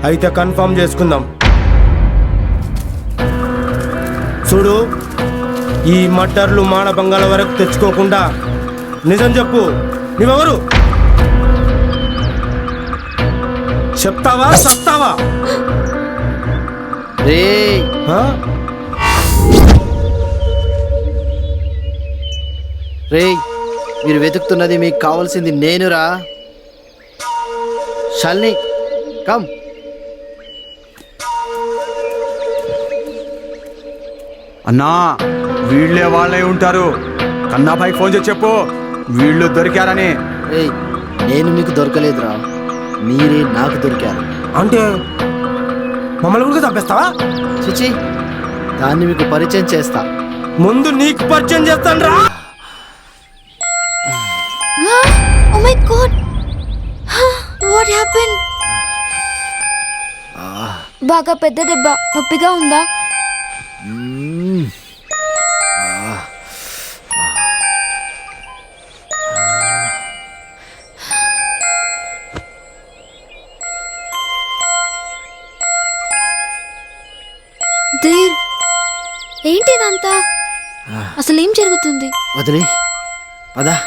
అయితే కన్ఫర్మ్ చేసుకుందాం. చూడు, ఈ మటర్లు మానభంగాల వరకు తెచ్చుకోకుండా నిజం చెప్పు, నువ్వెవరు? చెప్తావా చెప్తావా? రేయ్, మీరు వెతుకుతున్నది మీకు కావాల్సింది నేనురా. షాలిని, కమ్. అన్నా, వీళ్ళే వాళ్ళే ఉంటారు. కన్నాబాయి ఫోన్ చేసి చెప్పు వీళ్ళు దొరికారని. రేయ్, నేను మీకు దొరకలేదురా, మీరే నాకు దొరికారు. అంటే మమ్మల్ని కూడా చంపేస్తావా? చిచి, దాన్ని మీకు పరిచయం చేస్తా. ముందు నీకు పరిచయం చేస్తాను రా. Oh my God! What happened? బాగా పెద్ద దెబ్బ, నొప్పిగా ఉందా? ధీర్, ఏంటి ఇదంతా? అసలు ఏం జరుగుతుంది? వదిలే పదా.